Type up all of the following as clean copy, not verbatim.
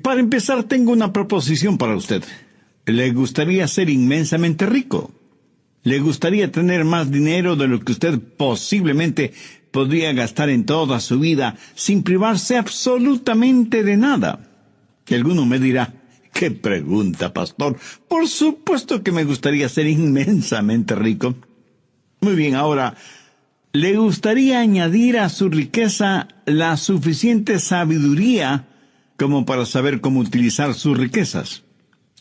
Para empezar, tengo una proposición para usted. ¿Le gustaría ser inmensamente rico? ¿Le gustaría tener más dinero de lo que usted posiblemente podría gastar en toda su vida sin privarse absolutamente de nada? Que alguno me dirá, ¿qué pregunta, pastor? Por supuesto que me gustaría ser inmensamente rico. Muy bien, ahora, ¿le gustaría añadir a su riqueza la suficiente sabiduría como para saber cómo utilizar sus riquezas?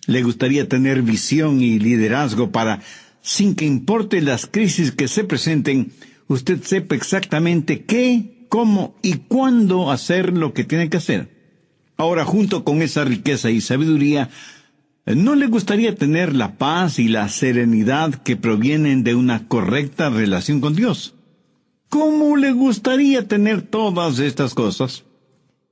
¿Le gustaría tener visión y liderazgo para, sin que importe las crisis que se presenten, usted sepa exactamente qué, cómo y cuándo hacer lo que tiene que hacer? Ahora, junto con esa riqueza y sabiduría, ¿no le gustaría tener la paz y la serenidad que provienen de una correcta relación con Dios? ¿Cómo le gustaría tener todas estas cosas?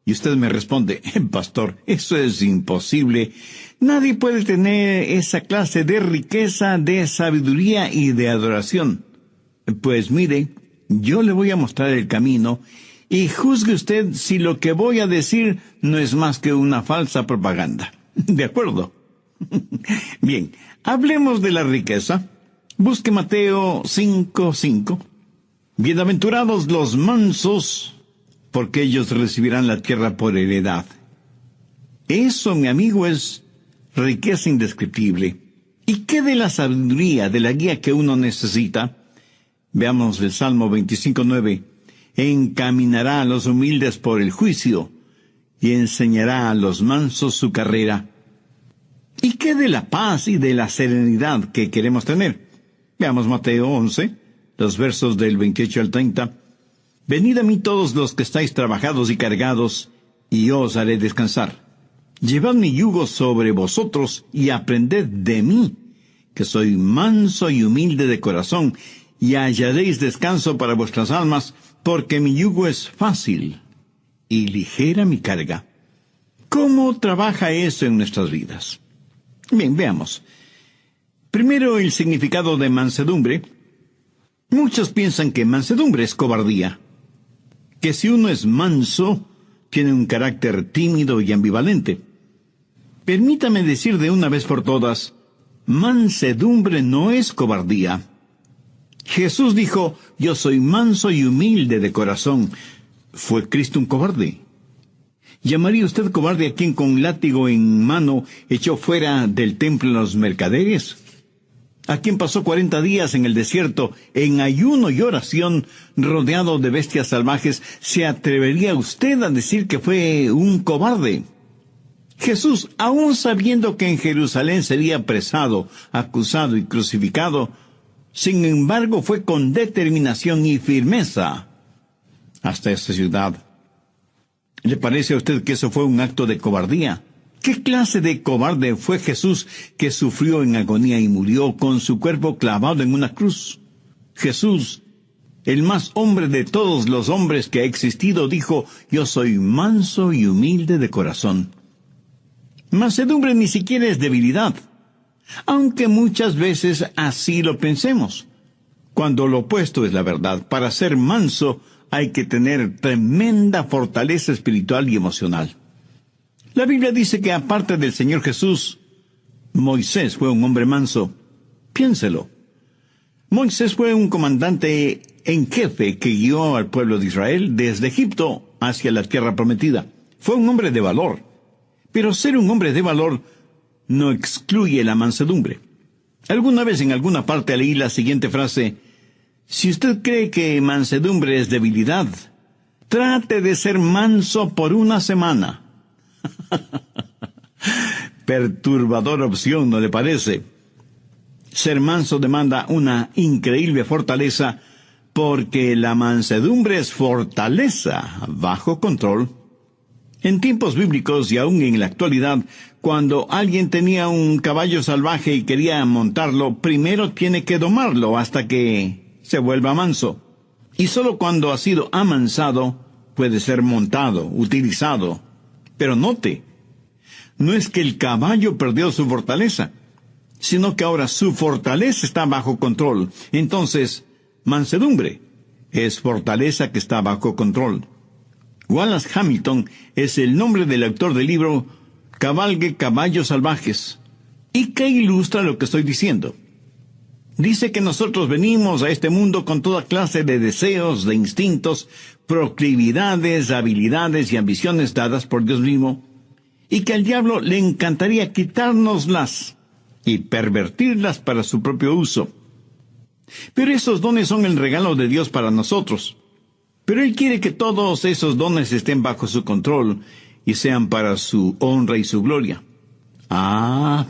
Y usted me responde, pastor, eso es imposible. Nadie puede tener esa clase de riqueza, de sabiduría y de adoración. Pues mire, yo le voy a mostrar el camino y juzgue usted si lo que voy a decir no es más que una falsa propaganda. ¿De acuerdo? Bien, hablemos de la riqueza. Busque Mateo 5:5. Bienaventurados los mansos, porque ellos recibirán la tierra por heredad. Eso, mi amigo, es riqueza indescriptible. ¿Y qué de la sabiduría, de la guía que uno necesita? Veamos el Salmo 25:9. Encaminará a los humildes por el juicio, y enseñará a los mansos su carrera. ¿Y qué de la paz y de la serenidad que queremos tener? Veamos Mateo 11, los versos del 28 al 30. Venid a mí todos los que estáis trabajados y cargados, y yo os haré descansar. Llevad mi yugo sobre vosotros, y aprended de mí, que soy manso y humilde de corazón, y hallaréis descanso para vuestras almas, porque mi yugo es fácil, y ligera mi carga. ¿Cómo trabaja eso en nuestras vidas? Bien, veamos. Primero, el significado de mansedumbre. Muchos piensan que mansedumbre es cobardía, que si uno es manso, tiene un carácter tímido y ambivalente. Permítame decir de una vez por todas, mansedumbre no es cobardía. Jesús dijo, yo soy manso y humilde de corazón. ¿Fue Cristo un cobarde? ¿Llamaría usted cobarde a quien con látigo en mano echó fuera del templo a los mercaderes? ¿A quien pasó 40 días en el desierto, en ayuno y oración, rodeado de bestias salvajes? ¿Se atrevería usted a decir que fue un cobarde? Jesús, aun sabiendo que en Jerusalén sería apresado, acusado y crucificado, sin embargo fue con determinación y firmeza hasta esta ciudad. ¿Le parece a usted que eso fue un acto de cobardía? ¿Qué clase de cobarde fue Jesús que sufrió en agonía y murió con su cuerpo clavado en una cruz? Jesús, el más hombre de todos los hombres que ha existido, dijo, yo soy manso y humilde de corazón. Mansedumbre ni siquiera es debilidad, aunque muchas veces así lo pensemos, cuando lo opuesto es la verdad. Para ser manso hay que tener tremenda fortaleza espiritual y emocional. La Biblia dice que aparte del Señor Jesús, Moisés fue un hombre manso. Piénselo. Moisés fue un comandante en jefe que guió al pueblo de Israel desde Egipto hacia la tierra prometida. Fue un hombre de valor. Pero ser un hombre de valor no excluye la mansedumbre. Alguna vez en alguna parte leí la siguiente frase: si usted cree que mansedumbre es debilidad, trate de ser manso por una semana. Perturbadora opción, ¿no le parece? Ser manso demanda una increíble fortaleza, porque la mansedumbre es fortaleza bajo control. En tiempos bíblicos y aún en la actualidad, cuando alguien tenía un caballo salvaje y quería montarlo, primero tiene que domarlo hasta que se vuelva manso. Y solo cuando ha sido amansado puede ser montado, utilizado. Pero note, no es que el caballo perdió su fortaleza, sino que ahora su fortaleza está bajo control. Entonces, mansedumbre es fortaleza que está bajo control. Wallace Hamilton es el nombre del autor del libro cabalgue caballos salvajes. ¿Y qué ilustra lo que estoy diciendo? Dice que nosotros venimos a este mundo con toda clase de deseos, de instintos, proclividades, habilidades y ambiciones dadas por Dios mismo, y que al diablo le encantaría quitárnoslas y pervertirlas para su propio uso. Pero esos dones son el regalo de Dios para nosotros. Pero Él quiere que todos esos dones estén bajo su control y sean para su honra y su gloria.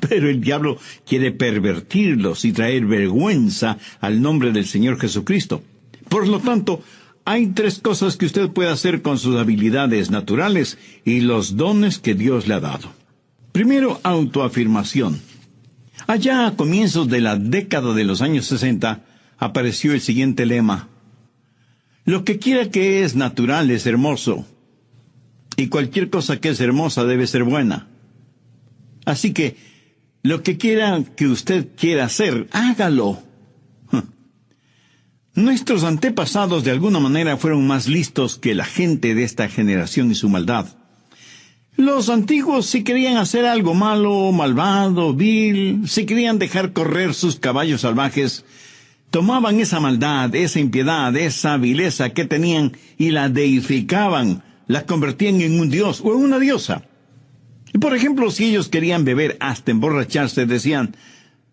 Pero el diablo quiere pervertirlos y traer vergüenza al nombre del Señor Jesucristo. Por lo tanto, hay 3 cosas que usted puede hacer con sus habilidades naturales y los dones que Dios le ha dado. Primero, autoafirmación. Allá a comienzos de la década de los años 60, apareció el siguiente lema: lo que quiera que es natural es hermoso, y cualquier cosa que es hermosa debe ser buena. Así que, lo que quiera que usted quiera hacer, hágalo. Nuestros antepasados de alguna manera fueron más listos que la gente de esta generación y su maldad. Los antiguos, si querían hacer algo malo, malvado, vil, si querían dejar correr sus caballos salvajes, tomaban esa maldad, esa impiedad, esa vileza que tenían y la deificaban, la convertían en un dios o en una diosa. Y por ejemplo, si ellos querían beber hasta emborracharse, decían: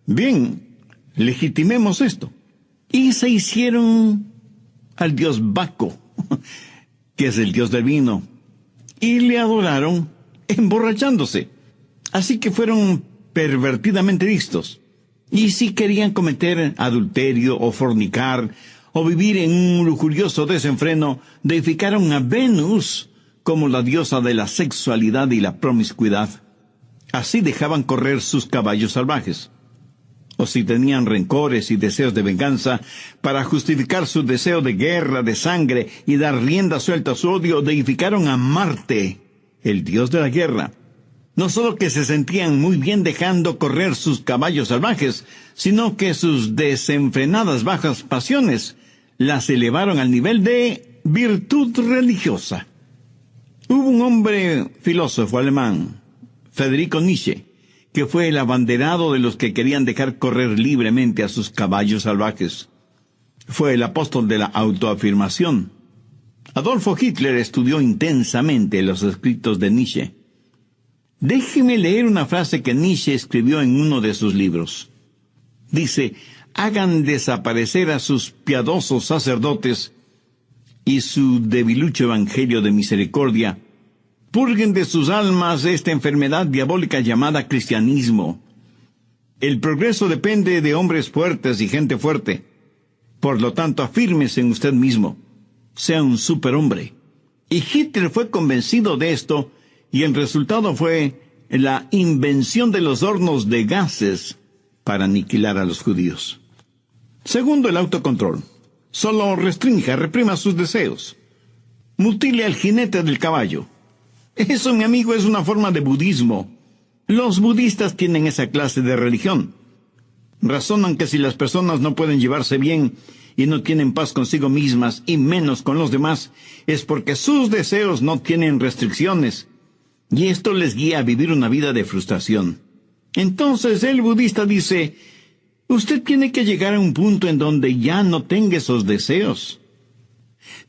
bien, legitimemos esto. Y se hicieron al dios Baco, que es el dios del vino, y le adoraron emborrachándose. Así que fueron pervertidamente listos. Y si querían cometer adulterio o fornicar, o vivir en un lujurioso desenfreno, deificaron a Venus como la diosa de la sexualidad y la promiscuidad. Así dejaban correr sus caballos salvajes. O si tenían rencores y deseos de venganza, para justificar su deseo de guerra, de sangre, y dar rienda suelta a su odio, deificaron a Marte, el dios de la guerra. No solo que se sentían muy bien dejando correr sus caballos salvajes, sino que sus desenfrenadas bajas pasiones las elevaron al nivel de virtud religiosa. Hubo un hombre filósofo alemán, Friedrich Nietzsche, que fue el abanderado de los que querían dejar correr libremente a sus caballos salvajes. Fue el apóstol de la autoafirmación. Adolfo Hitler estudió intensamente los escritos de Nietzsche. Déjeme leer una frase que Nietzsche escribió en uno de sus libros. Dice: hagan desaparecer a sus piadosos sacerdotes y su debilucho evangelio de misericordia. Purguen de sus almas esta enfermedad diabólica llamada cristianismo. El progreso depende de hombres fuertes y gente fuerte. Por lo tanto, afírmese en usted mismo. Sea un superhombre. Y Hitler fue convencido de esto, y el resultado fue la invención de los hornos de gases para aniquilar a los judíos. Segundo, el autocontrol. Solo reprima sus deseos. Mutile al jinete del caballo. Eso, mi amigo, es una forma de budismo. Los budistas tienen esa clase de religión. Razonan que si las personas no pueden llevarse bien y no tienen paz consigo mismas y menos con los demás, es porque sus deseos no tienen restricciones, y esto les guía a vivir una vida de frustración. Entonces el budista dice: usted tiene que llegar a un punto en donde ya no tenga esos deseos.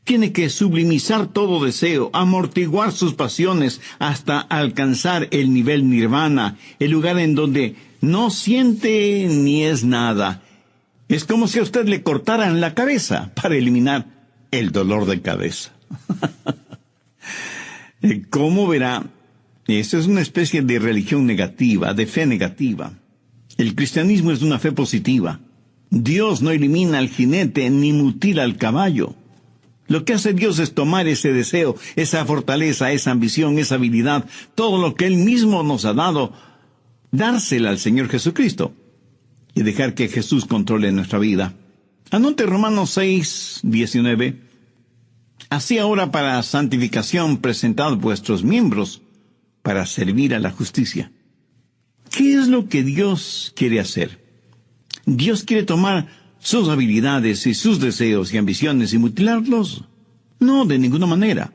Tiene que sublimizar todo deseo, amortiguar sus pasiones hasta alcanzar el nivel nirvana, el lugar en donde no siente ni es nada. Es como si a usted le cortaran la cabeza para eliminar el dolor de cabeza. ¿Cómo verá? Esta es una especie de religión negativa, de fe negativa. El cristianismo es una fe positiva. Dios no elimina al jinete ni mutila al caballo. Lo que hace Dios es tomar ese deseo, esa fortaleza, esa ambición, esa habilidad, todo lo que Él mismo nos ha dado, dársela al Señor Jesucristo y dejar que Jesús controle nuestra vida. Anote Romanos 6:19. Así ahora, para santificación, presentad vuestros miembros para servir a la justicia. ¿Qué es lo que Dios quiere hacer? Dios quiere tomar sus habilidades y sus deseos y ambiciones y mutilarlos. No, de ninguna manera.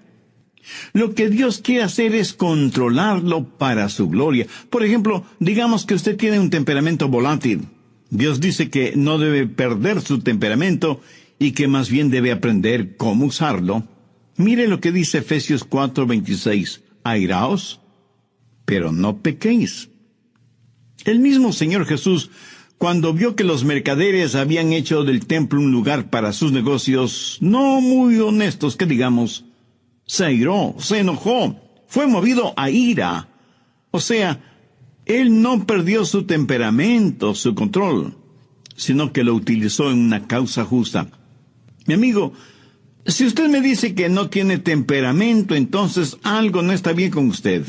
Lo que Dios quiere hacer es controlarlo para su gloria. Por ejemplo, digamos que usted tiene un temperamento volátil. Dios dice que no debe perder su temperamento y que más bien debe aprender cómo usarlo. Mire lo que dice Efesios 4:26. Airaos, pero no pequéis. El mismo Señor Jesús, cuando vio que los mercaderes habían hecho del templo un lugar para sus negocios no muy honestos, que digamos, se airó, se enojó, fue movido a ira. O sea, Él no perdió su temperamento, su control, sino que lo utilizó en una causa justa. Mi amigo, si usted me dice que no tiene temperamento, entonces algo no está bien con usted.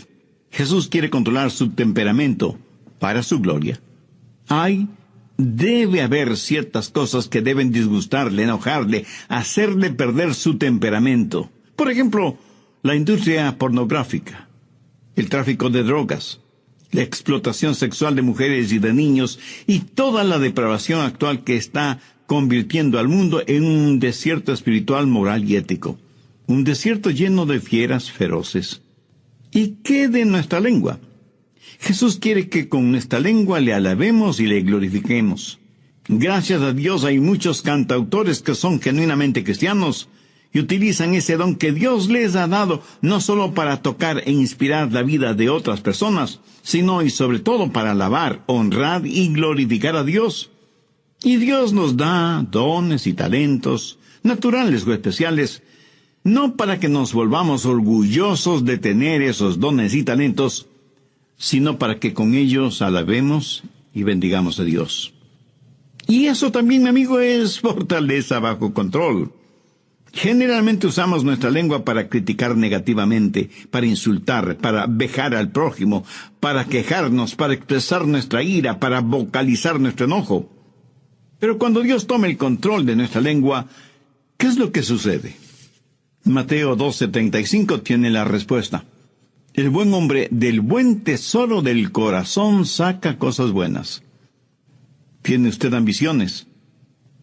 Jesús quiere controlar su temperamento para su gloria. Debe haber ciertas cosas que deben disgustarle, enojarle, hacerle perder su temperamento. Por ejemplo, la industria pornográfica, el tráfico de drogas, la explotación sexual de mujeres y de niños y toda la depravación actual que está convirtiendo al mundo en un desierto espiritual, moral y ético. Un desierto lleno de fieras feroces. ¿Y qué de nuestra lengua? Jesús quiere que con nuestra lengua le alabemos y le glorifiquemos. Gracias a Dios hay muchos cantautores que son genuinamente cristianos y utilizan ese don que Dios les ha dado no solo para tocar e inspirar la vida de otras personas, sino y sobre todo para alabar, honrar y glorificar a Dios. Y Dios nos da dones y talentos, naturales o especiales, no para que nos volvamos orgullosos de tener esos dones y talentos, sino para que con ellos alabemos y bendigamos a Dios. Y eso también, mi amigo, es fortaleza bajo control. Generalmente usamos nuestra lengua para criticar negativamente, para insultar, para vejar al prójimo, para quejarnos, para expresar nuestra ira, para vocalizar nuestro enojo. Pero cuando Dios toma el control de nuestra lengua, ¿qué es lo que sucede? Mateo 12:35 tiene la respuesta. El buen hombre del buen tesoro del corazón saca cosas buenas. ¿Tiene usted ambiciones?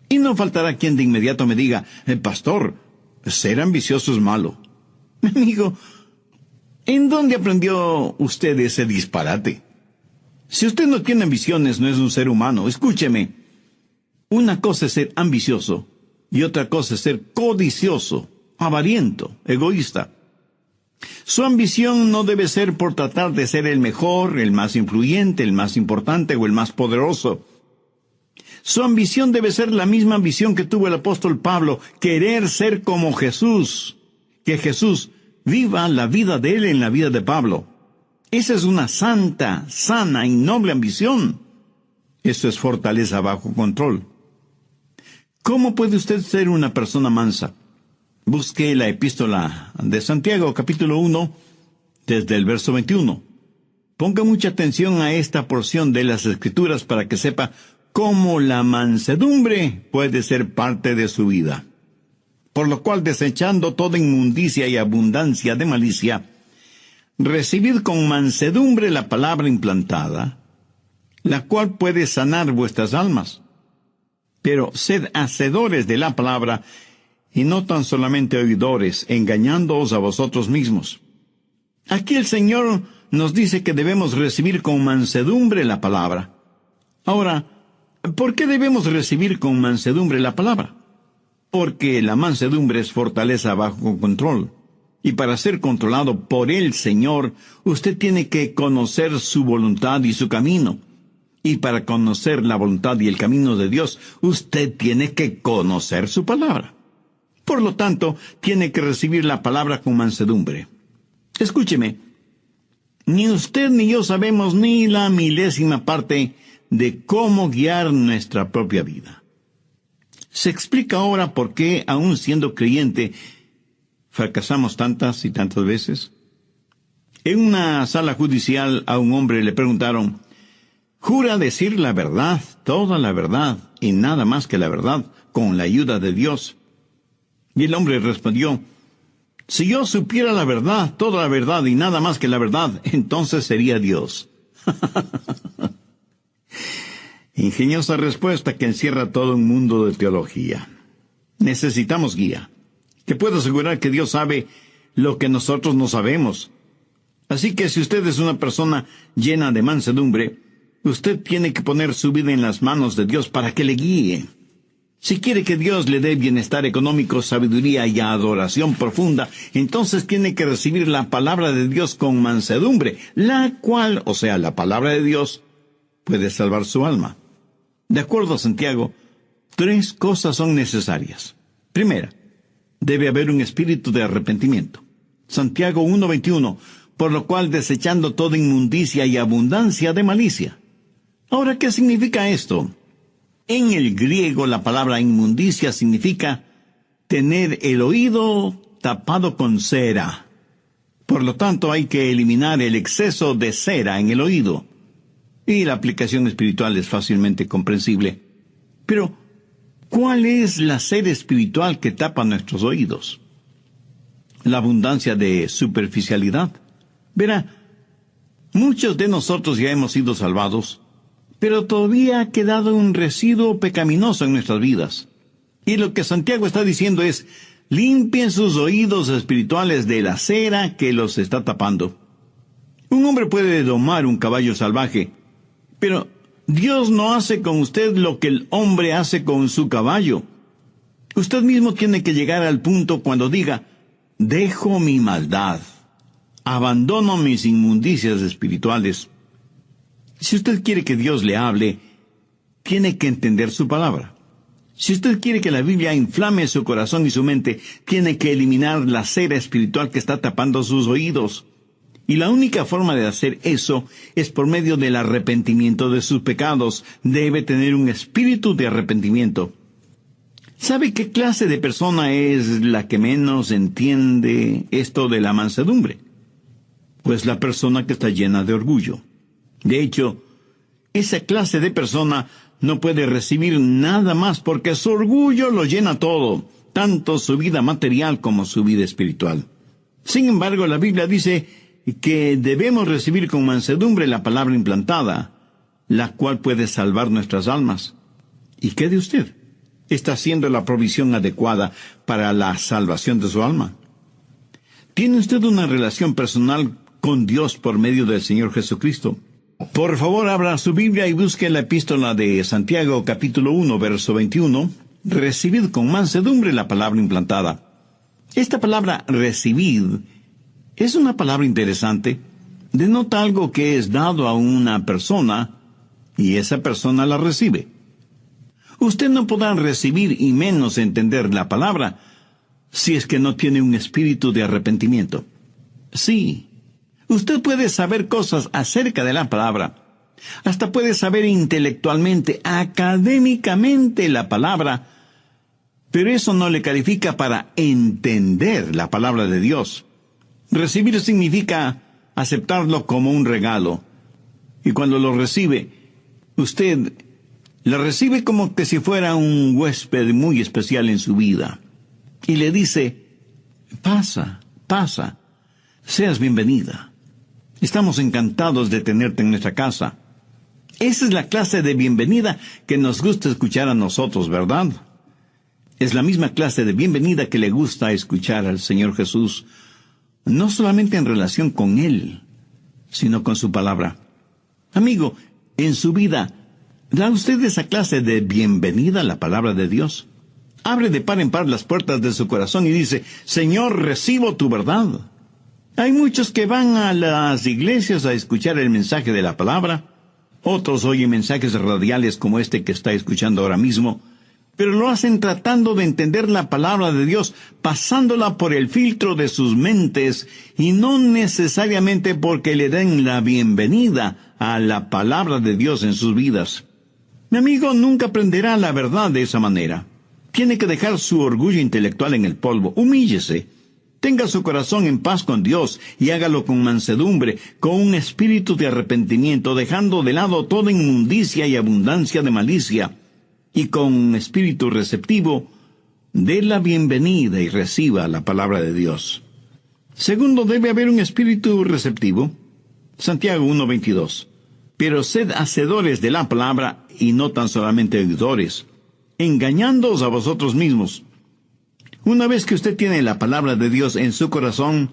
Y no faltará quien de inmediato me diga, pastor, ser ambicioso es malo. Amigo, ¿en dónde aprendió usted ese disparate? Si usted no tiene ambiciones, no es un ser humano. Escúcheme. Una cosa es ser ambicioso y otra cosa es ser codicioso, avariento, egoísta. Su ambición no debe ser por tratar de ser el mejor, el más influyente, el más importante o el más poderoso. Su ambición debe ser la misma ambición que tuvo el apóstol Pablo, querer ser como Jesús, que Jesús viva la vida de él en la vida de Pablo. Esa es una santa, sana y noble ambición. Eso es fortaleza bajo control. ¿Cómo puede usted ser una persona mansa? Busque la epístola de Santiago, capítulo 1, desde el verso 21. Ponga mucha atención a esta porción de las Escrituras para que sepa cómo la mansedumbre puede ser parte de su vida. Por lo cual, desechando toda inmundicia y abundancia de malicia, recibid con mansedumbre la palabra implantada, la cual puede sanar vuestras almas. Pero sed hacedores de la palabra, y no tan solamente oidores, engañándoos a vosotros mismos. Aquí el Señor nos dice que debemos recibir con mansedumbre la palabra. Ahora, ¿por qué debemos recibir con mansedumbre la palabra? Porque la mansedumbre es fortaleza bajo control. Y para ser controlado por el Señor, usted tiene que conocer su voluntad y su camino. Y para conocer la voluntad y el camino de Dios, usted tiene que conocer su palabra. Por lo tanto, tiene que recibir la palabra con mansedumbre. Escúcheme, ni usted ni yo sabemos ni la milésima parte de cómo guiar nuestra propia vida. Se explica ahora por qué, aun siendo creyente, fracasamos tantas y tantas veces. En una sala judicial a un hombre le preguntaron, «¿Jura decir la verdad, toda la verdad, y nada más que la verdad, con la ayuda de Dios?» Y el hombre respondió, «Si yo supiera la verdad, toda la verdad y nada más que la verdad, entonces sería Dios». Ingeniosa respuesta que encierra todo un mundo de teología. Necesitamos guía. Te puedo asegurar que Dios sabe lo que nosotros no sabemos. Así que si usted es una persona llena de mansedumbre, usted tiene que poner su vida en las manos de Dios para que le guíe. Si quiere que Dios le dé bienestar económico, sabiduría y adoración profunda, entonces tiene que recibir la palabra de Dios con mansedumbre, la cual, o sea, la palabra de Dios, puede salvar su alma. De acuerdo a Santiago, 3 cosas son necesarias. Primera, debe haber un espíritu de arrepentimiento. Santiago 1:21, por lo cual desechando toda inmundicia y abundancia de malicia. Ahora, ¿qué significa esto? En el griego, la palabra inmundicia significa tener el oído tapado con cera. Por lo tanto, hay que eliminar el exceso de cera en el oído. Y la aplicación espiritual es fácilmente comprensible. Pero, ¿cuál es la cera espiritual que tapa nuestros oídos? La abundancia de superficialidad. Verá, muchos de nosotros ya hemos sido salvados, pero todavía ha quedado un residuo pecaminoso en nuestras vidas. Y lo que Santiago está diciendo es, limpien sus oídos espirituales de la cera que los está tapando. Un hombre puede domar un caballo salvaje, pero Dios no hace con usted lo que el hombre hace con su caballo. Usted mismo tiene que llegar al punto cuando diga, dejo mi maldad, abandono mis inmundicias espirituales. Si usted quiere que Dios le hable, tiene que entender su palabra. Si usted quiere que la Biblia inflame su corazón y su mente, tiene que eliminar la cera espiritual que está tapando sus oídos. Y la única forma de hacer eso es por medio del arrepentimiento de sus pecados. Debe tener un espíritu de arrepentimiento. ¿Sabe qué clase de persona es la que menos entiende esto de la mansedumbre? Pues la persona que está llena de orgullo. De hecho, esa clase de persona no puede recibir nada más porque su orgullo lo llena todo, tanto su vida material como su vida espiritual. Sin embargo, la Biblia dice que debemos recibir con mansedumbre la palabra implantada, la cual puede salvar nuestras almas. ¿Y qué de usted? ¿Está haciendo la provisión adecuada para la salvación de su alma? ¿Tiene usted una relación personal con Dios por medio del Señor Jesucristo? Por favor, abra su Biblia y busque la epístola de Santiago, capítulo 1, verso 21. Recibid con mansedumbre la palabra implantada. Esta palabra recibid es una palabra interesante. Denota algo que es dado a una persona y esa persona la recibe. Usted no podrá recibir y menos entender la palabra si es que no tiene un espíritu de arrepentimiento. Sí. Usted puede saber cosas acerca de la palabra. Hasta puede saber intelectualmente, académicamente la palabra. Pero eso no le califica para entender la palabra de Dios. Recibir significa aceptarlo como un regalo. Y cuando lo recibe, usted la recibe como que si fuera un huésped muy especial en su vida. Y le dice, pasa, seas bienvenida. Estamos encantados de tenerte en nuestra casa. Esa es la clase de bienvenida que nos gusta escuchar a nosotros, ¿verdad? Es la misma clase de bienvenida que le gusta escuchar al Señor Jesús, no solamente en relación con Él, sino con su palabra. Amigo, en su vida, ¿da usted esa clase de bienvenida a la palabra de Dios? Abre de par en par las puertas de su corazón y dice, Señor, recibo tu verdad. Hay muchos que van a las iglesias a escuchar el mensaje de la palabra. Otros oyen mensajes radiales como este que está escuchando ahora mismo, pero lo hacen tratando de entender la palabra de Dios, pasándola por el filtro de sus mentes, y no necesariamente porque le den la bienvenida a la palabra de Dios en sus vidas. Mi amigo nunca aprenderá la verdad de esa manera. Tiene que dejar su orgullo intelectual en el polvo. Humíllese. Tenga su corazón en paz con Dios y hágalo con mansedumbre, con un espíritu de arrepentimiento, dejando de lado toda inmundicia y abundancia de malicia, y con un espíritu receptivo, dé la bienvenida y reciba la palabra de Dios. Segundo, debe haber un espíritu receptivo. Santiago 1:22. Pero sed hacedores de la palabra y no tan solamente oidores, engañándoos a vosotros mismos. Una vez que usted tiene la palabra de Dios en su corazón,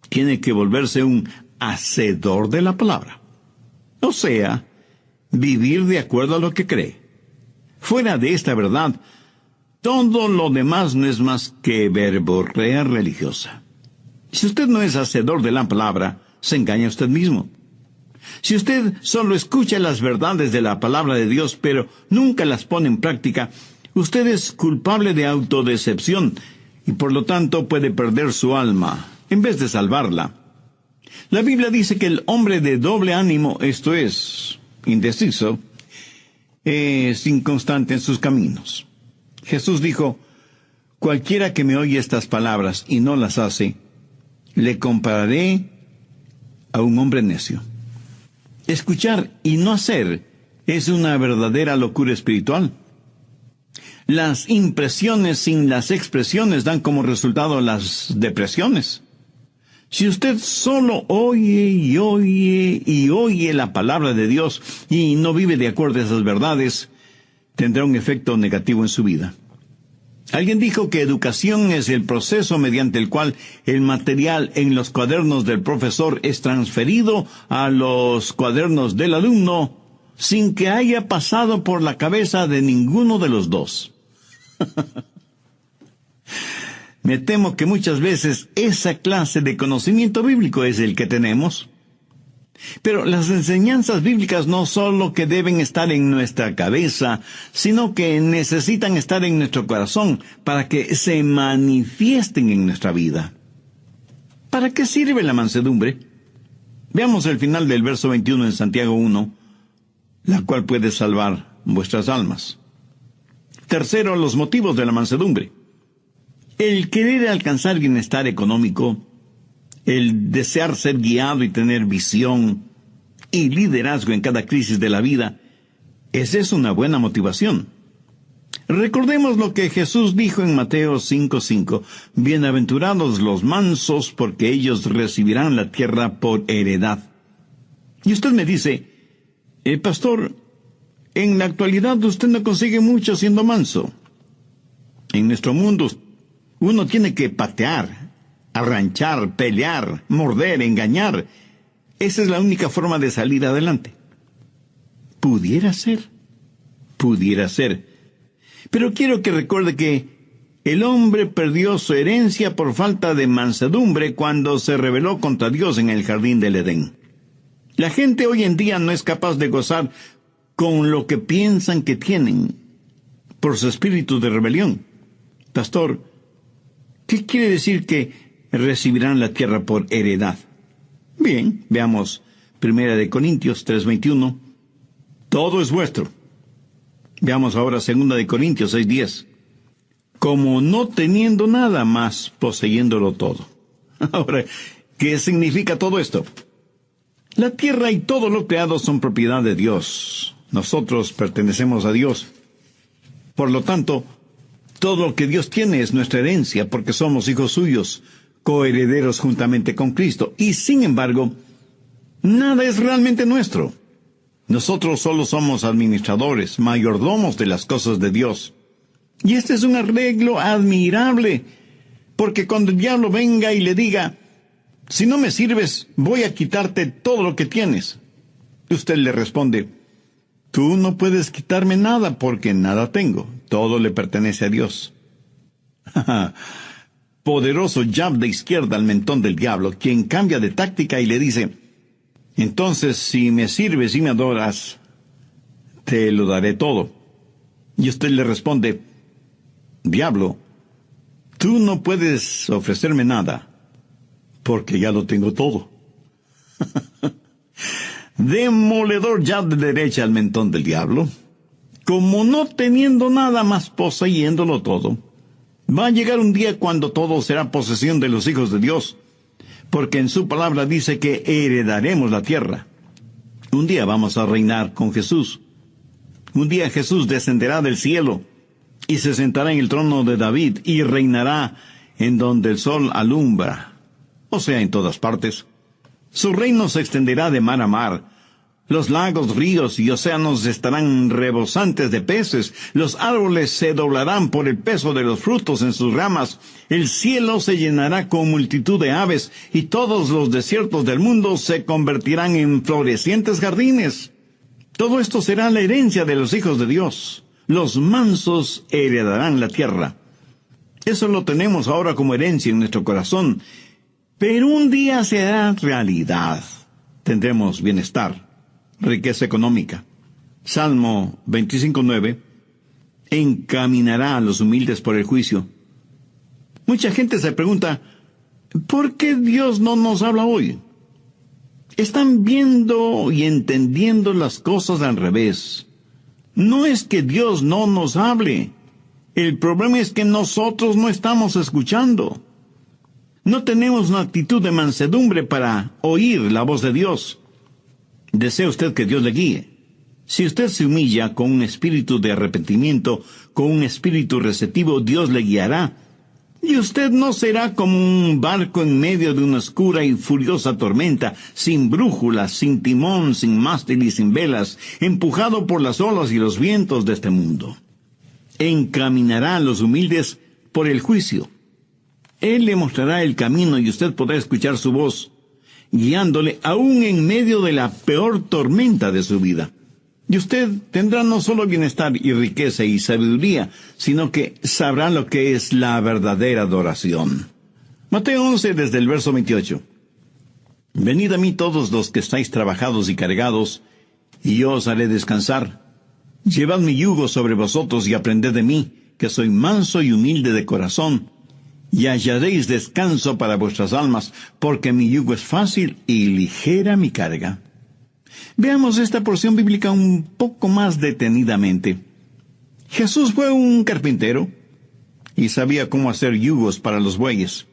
tiene que volverse un hacedor de la palabra. O sea, vivir de acuerdo a lo que cree. Fuera de esta verdad, todo lo demás no es más que verborrea religiosa. Si usted no es hacedor de la palabra, se engaña a usted mismo. Si usted solo escucha las verdades de la palabra de Dios, pero nunca las pone en práctica, usted es culpable de autodecepción y por lo tanto puede perder su alma, en vez de salvarla. La Biblia dice que el hombre de doble ánimo, esto es, indeciso, es inconstante en sus caminos. Jesús dijo, cualquiera que me oye estas palabras y no las hace, le compararé a un hombre necio. Escuchar y no hacer es una verdadera locura espiritual. Las impresiones sin las expresiones dan como resultado las depresiones. Si usted solo oye y oye y oye la palabra de Dios y no vive de acuerdo a esas verdades, tendrá un efecto negativo en su vida. Alguien dijo que educación es el proceso mediante el cual el material en los cuadernos del profesor es transferido a los cuadernos del alumno sin que haya pasado por la cabeza de ninguno de los dos. Me temo que muchas veces esa clase de conocimiento bíblico es el que tenemos. Pero las enseñanzas bíblicas no solo que deben estar en nuestra cabeza, sino que necesitan estar en nuestro corazón para que se manifiesten en nuestra vida. ¿Para qué sirve la mansedumbre? Veamos el final del verso 21 en Santiago 1, la cual puede salvar vuestras almas. Tercero, los motivos de la mansedumbre. El querer alcanzar bienestar económico, el desear ser guiado y tener visión y liderazgo en cada crisis de la vida, esa es una buena motivación. Recordemos lo que Jesús dijo en Mateo 5:5, bienaventurados los mansos, porque ellos recibirán la tierra por heredad. Y usted me dice, pastor, en la actualidad usted no consigue mucho siendo manso. En nuestro mundo, uno tiene que patear, arranchar, pelear, morder, engañar. Esa es la única forma de salir adelante. Pudiera ser. Pero quiero que recuerde que el hombre perdió su herencia por falta de mansedumbre cuando se rebeló contra Dios en el jardín del Edén. La gente hoy en día no es capaz de gozar con lo que piensan que tienen por su espíritu de rebelión. Pastor, ¿qué quiere decir que recibirán la tierra por heredad? Bien, veamos 1 Corintios 3:21. Todo es vuestro. Veamos ahora 2 Corintios 6:10. Como no teniendo nada más, poseyéndolo todo. Ahora, ¿qué significa todo esto? La tierra y todo lo creado son propiedad de Dios. Nosotros pertenecemos a Dios. Por lo tanto, todo lo que Dios tiene es nuestra herencia, porque somos hijos suyos, coherederos juntamente con Cristo. Y sin embargo, nada es realmente nuestro. Nosotros solo somos administradores, mayordomos de las cosas de Dios. Y este es un arreglo admirable, porque cuando el diablo venga y le diga, si no me sirves, voy a quitarte todo lo que tienes, usted le responde, tú no puedes quitarme nada porque nada tengo, todo le pertenece a Dios. Poderoso jab de izquierda al mentón del diablo, quien cambia de táctica y le dice, entonces si me sirves y me adoras, te lo daré todo. Y usted le responde, diablo, tú no puedes ofrecerme nada, porque ya lo tengo todo. Demoledor jab de derecha al mentón del diablo. Como no teniendo nada más, poseyéndolo todo. Va a llegar un día cuando todo será posesión de los hijos de Dios, porque en su palabra dice que heredaremos la tierra. Un día vamos a reinar con Jesús. Un día Jesús descenderá del cielo y se sentará en el trono de David y reinará en donde el sol alumbra, o sea, en todas partes. Su reino se extenderá de mar a mar. Los lagos, ríos y océanos estarán rebosantes de peces. Los árboles se doblarán por el peso de los frutos en sus ramas. El cielo se llenará con multitud de aves, y todos los desiertos del mundo se convertirán en florecientes jardines. Todo esto será la herencia de los hijos de Dios. Los mansos heredarán la tierra. Eso lo tenemos ahora como herencia en nuestro corazón. Pero un día será realidad. Tendremos bienestar, riqueza económica. Salmo 25:9. Encaminará a los humildes por el juicio. Mucha gente se pregunta, ¿por qué Dios no nos habla hoy? Están viendo y entendiendo las cosas al revés. No es que Dios no nos hable. El problema es que nosotros no estamos escuchando. No tenemos una actitud de mansedumbre para oír la voz de Dios. ¿Desea usted que Dios le guíe? Si usted se humilla con un espíritu de arrepentimiento, con un espíritu receptivo, Dios le guiará. Y usted no será como un barco en medio de una oscura y furiosa tormenta, sin brújulas, sin timón, sin mástil y sin velas, empujado por las olas y los vientos de este mundo. Encaminará a los humildes por el juicio. Él le mostrará el camino y usted podrá escuchar su voz, guiándole aún en medio de la peor tormenta de su vida. Y usted tendrá no solo bienestar y riqueza y sabiduría, sino que sabrá lo que es la verdadera adoración. Mateo 11, desde el verso 28. Venid a mí todos los que estáis trabajados y cargados, y yo os haré descansar. Llevad mi yugo sobre vosotros y aprended de mí, que soy manso y humilde de corazón, y hallaréis descanso para vuestras almas, porque mi yugo es fácil y ligera mi carga. Veamos esta porción bíblica un poco más detenidamente. Jesús fue un carpintero y sabía cómo hacer yugos para los bueyes.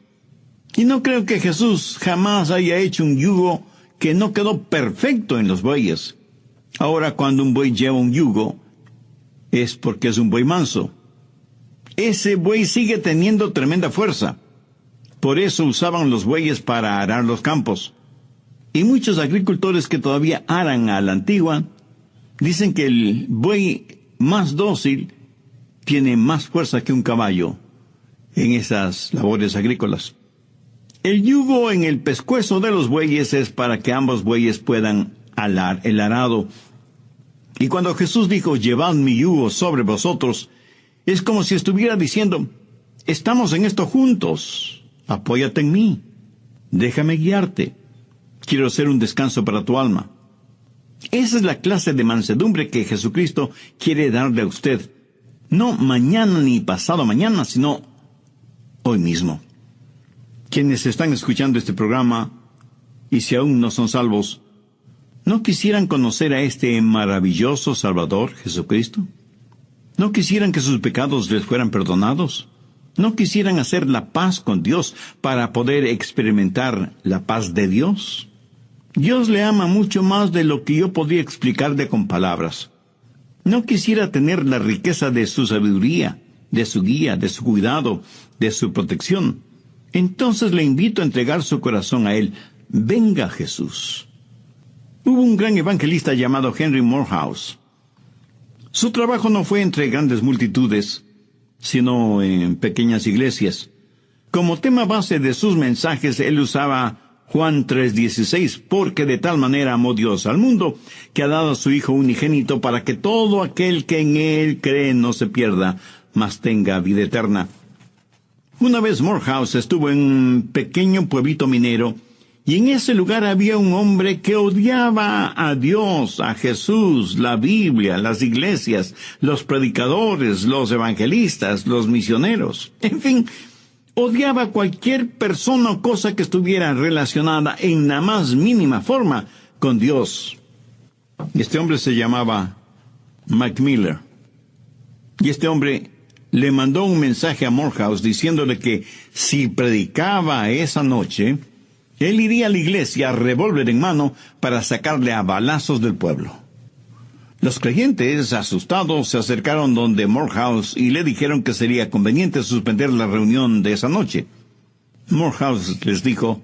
Y no creo que Jesús jamás haya hecho un yugo que no quedó perfecto en los bueyes. Ahora, cuando un buey lleva un yugo, es porque es un buey manso. Ese buey sigue teniendo tremenda fuerza. Por eso usaban los bueyes para arar los campos. Y muchos agricultores que todavía aran a la antigua, dicen que el buey más dócil tiene más fuerza que un caballo en esas labores agrícolas. El yugo en el pescuezo de los bueyes es para que ambos bueyes puedan alar el arado. Y cuando Jesús dijo, llevad mi yugo sobre vosotros, es como si estuviera diciendo, estamos en esto juntos, apóyate en mí, déjame guiarte. Quiero ser un descanso para tu alma. Esa es la clase de mansedumbre que Jesucristo quiere darle a usted. No mañana ni pasado mañana, sino hoy mismo. Quienes están escuchando este programa, y si aún no son salvos, ¿no quisieran conocer a este maravilloso Salvador, Jesucristo? ¿No quisieran que sus pecados les fueran perdonados? ¿No quisieran hacer la paz con Dios para poder experimentar la paz de Dios? Dios le ama mucho más de lo que yo podría explicarle con palabras. ¿No quisiera tener la riqueza de su sabiduría, de su guía, de su cuidado, de su protección? Entonces le invito a entregar su corazón a Él. Venga, Jesús. Hubo un gran evangelista llamado Henry Morehouse. Su trabajo no fue entre grandes multitudes, sino en pequeñas iglesias. Como tema base de sus mensajes, él usaba Juan 3:16, porque de tal manera amó Dios al mundo, que ha dado a su Hijo unigénito para que todo aquel que en Él cree no se pierda, mas tenga vida eterna. Una vez Morehouse estuvo en un pequeño pueblito minero, y en ese lugar había un hombre que odiaba a Dios, a Jesús, la Biblia, las iglesias, los predicadores, los evangelistas, los misioneros. En fin, odiaba a cualquier persona o cosa que estuviera relacionada en la más mínima forma con Dios. Este hombre se llamaba Mike Miller. Y este hombre le mandó un mensaje a Morehouse diciéndole que si predicaba esa noche, él iría a la iglesia, revólver en mano, para sacarle a balazos del pueblo. Los creyentes, asustados, se acercaron donde Morehouse y le dijeron que sería conveniente suspender la reunión de esa noche. Morehouse les dijo,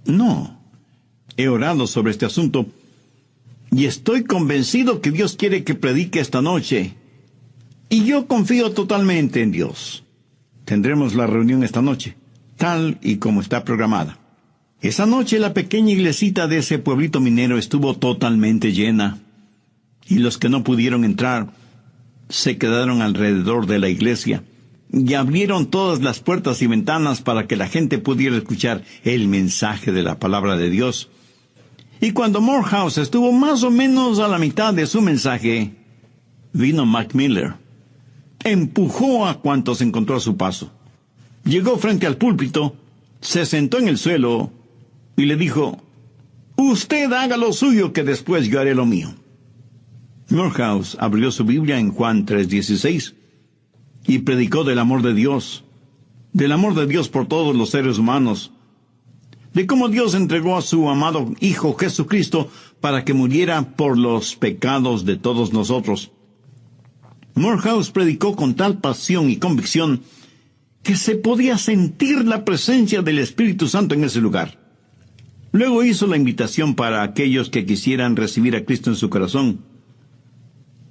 no, he orado sobre este asunto, Y estoy convencido que Dios quiere que predique esta noche. Y yo confío totalmente en Dios. Tendremos la reunión esta noche, tal y como está programada. Esa noche la pequeña iglesita de ese pueblito minero estuvo totalmente llena. Y los que no pudieron entrar se quedaron alrededor de la iglesia y abrieron todas las puertas y ventanas para que la gente pudiera escuchar el mensaje de la palabra de Dios. Y cuando Morehouse estuvo más o menos a la mitad de su mensaje, vino Mac Miller. Empujó a cuantos encontró a su paso. Llegó frente al púlpito, se sentó en el suelo y le dijo: «Usted haga lo suyo, que después yo haré lo mío». Morehouse abrió su Biblia en Juan 3:16 y predicó del amor de Dios por todos los seres humanos, de cómo Dios entregó a su amado Hijo Jesucristo para que muriera por los pecados de todos nosotros. Morehouse predicó con tal pasión y convicción que se podía sentir la presencia del Espíritu Santo en ese lugar. Luego hizo la invitación para aquellos que quisieran recibir a Cristo en su corazón.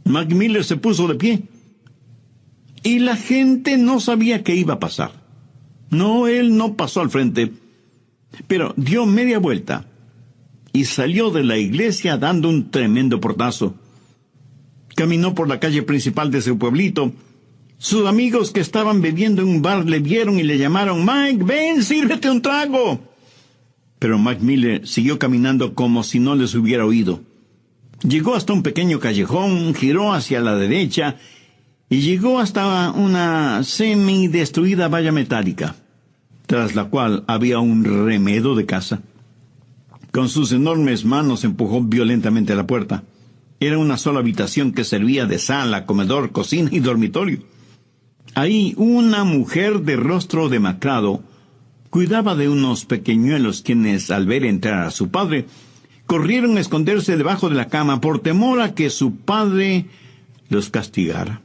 Mac Miller se puso de pie, y la gente no sabía qué iba a pasar. No, él no pasó al frente, pero dio media vuelta y salió de la iglesia dando un tremendo portazo. Caminó por la calle principal de su pueblito. Sus amigos que estaban bebiendo en un bar le vieron y le llamaron: «Mike, ven, sírvete un trago». Pero Mac Miller siguió caminando como si no les hubiera oído. Llegó hasta un pequeño callejón, giró hacia la derecha y llegó hasta una semi-destruida valla metálica, tras la cual había un remedo de casa. Con sus enormes manos empujó violentamente la puerta. Era una sola habitación que servía de sala, comedor, cocina y dormitorio. Ahí una mujer de rostro demacrado cuidaba de unos pequeñuelos quienes, al ver entrar a su padre, corrieron a esconderse debajo de la cama por temor a que su padre los castigara.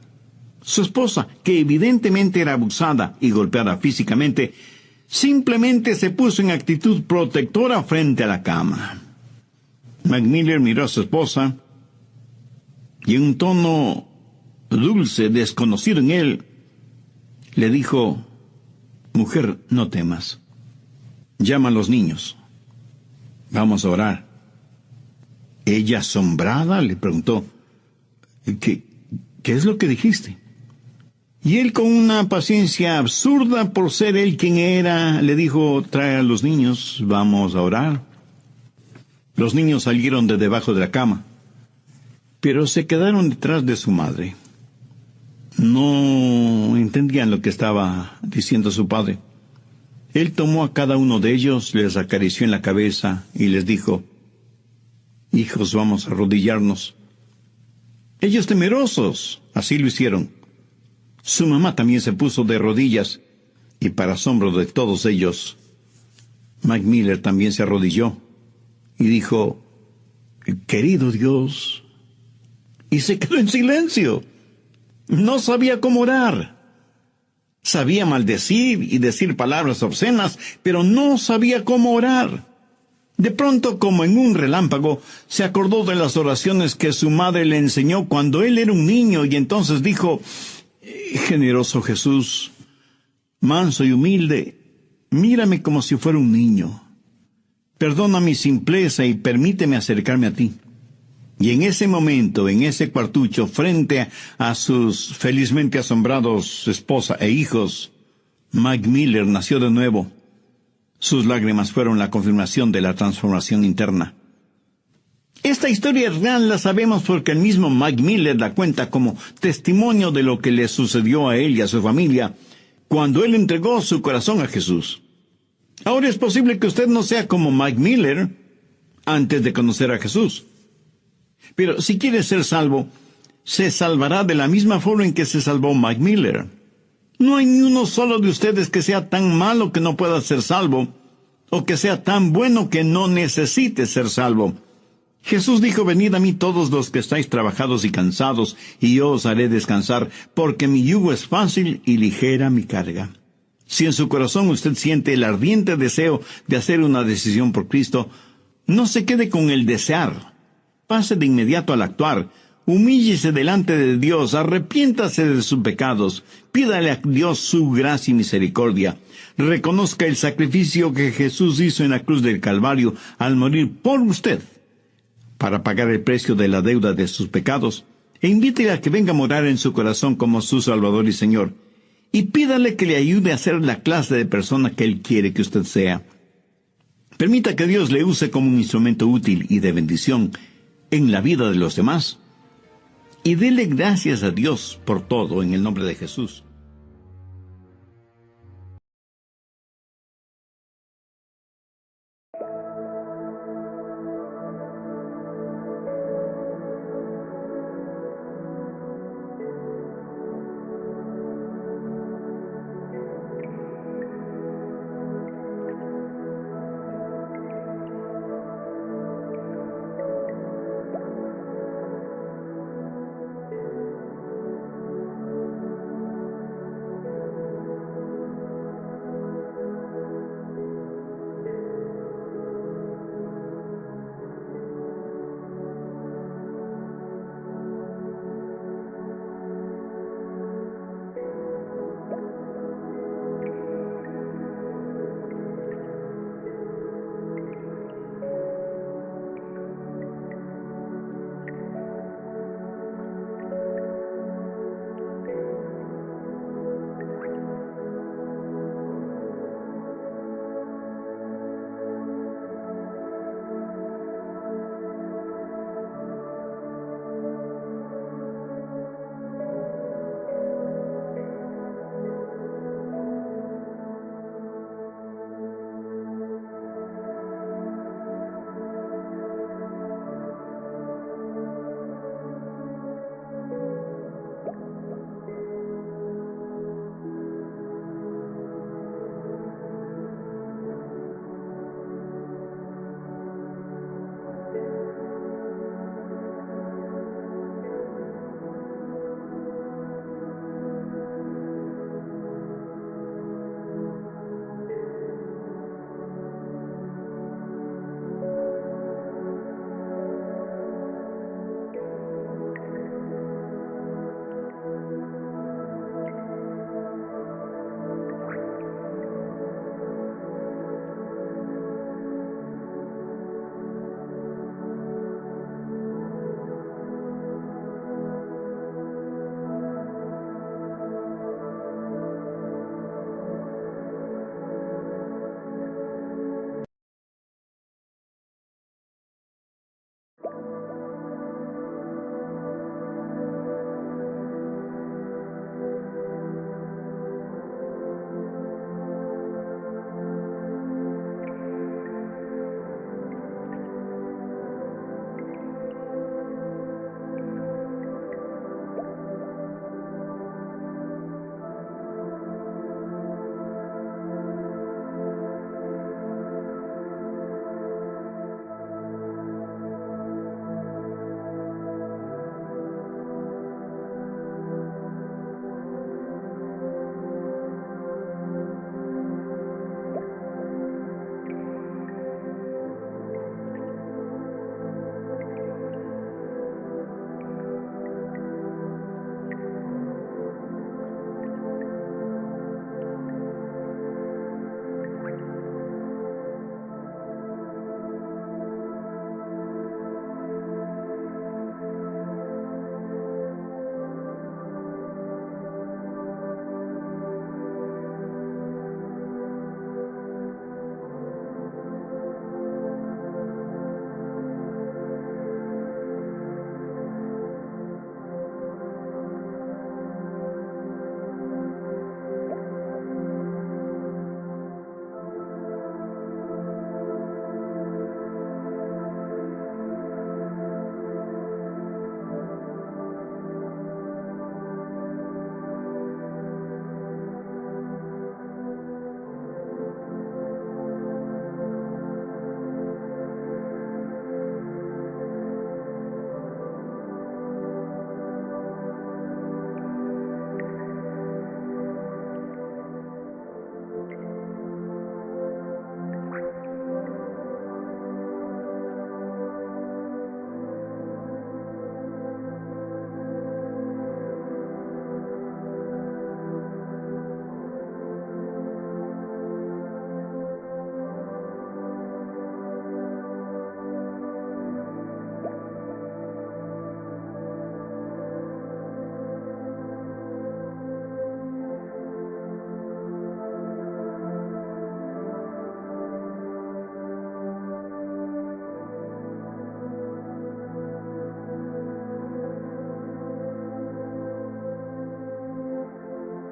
Su esposa, que evidentemente era abusada y golpeada físicamente, simplemente se puso en actitud protectora frente a la cama. Mac Miller miró a su esposa y en un tono dulce, desconocido en él, le dijo: «Mujer, no temas. Llama a los niños. Vamos a orar». Ella, asombrada, le preguntó: ¿Qué es lo que dijiste? Y él, con una paciencia absurda por ser él quien era, le dijo: «Trae a los niños, vamos a orar». Los niños salieron de debajo de la cama, pero se quedaron detrás de su madre. No entendían lo que estaba diciendo su padre. Él tomó a cada uno de ellos, les acarició en la cabeza y les dijo: «Hijos, vamos a arrodillarnos». Ellos, temerosos, así lo hicieron. Su mamá también se puso de rodillas, y para asombro de todos ellos, Mac Miller también se arrodilló y dijo: «Querido Dios», y se quedó en silencio. No sabía cómo orar. Sabía maldecir y decir palabras obscenas, pero no sabía cómo orar. De pronto, como en un relámpago, se acordó de las oraciones que su madre le enseñó cuando él era un niño, y entonces dijo: «Generoso Jesús, manso y humilde, mírame como si fuera un niño. Perdona mi simpleza y permíteme acercarme a ti». Y en ese momento, en ese cuartucho, frente a sus felizmente asombrados esposa e hijos, Mac Miller nació de nuevo. Sus lágrimas fueron la confirmación de la transformación interna. Esta historia real la sabemos porque el mismo Mac Miller la cuenta como testimonio de lo que le sucedió a él y a su familia cuando él entregó su corazón a Jesús. Ahora es posible que usted no sea como Mac Miller antes de conocer a Jesús. Pero si quiere ser salvo, se salvará de la misma forma en que se salvó Mac Miller. No hay ni uno solo de ustedes que sea tan malo que no pueda ser salvo, o que sea tan bueno que no necesite ser salvo. Jesús dijo: «Venid a mí todos los que estáis trabajados y cansados, y yo os haré descansar, porque mi yugo es fácil y ligera mi carga». Si en su corazón usted siente el ardiente deseo de hacer una decisión por Cristo, no se quede con el desear. Pase de inmediato al actuar. Humíllese delante de Dios, arrepiéntase de sus pecados, pídale a Dios su gracia y misericordia. Reconozca el sacrificio que Jesús hizo en la cruz del Calvario al morir por usted, para pagar el precio de la deuda de sus pecados, e invítele a que venga a morar en su corazón como su Salvador y Señor, y pídale que le ayude a ser la clase de persona que Él quiere que usted sea. Permita que Dios le use como un instrumento útil y de bendición en la vida de los demás. Y dele gracias a Dios por todo en el nombre de Jesús.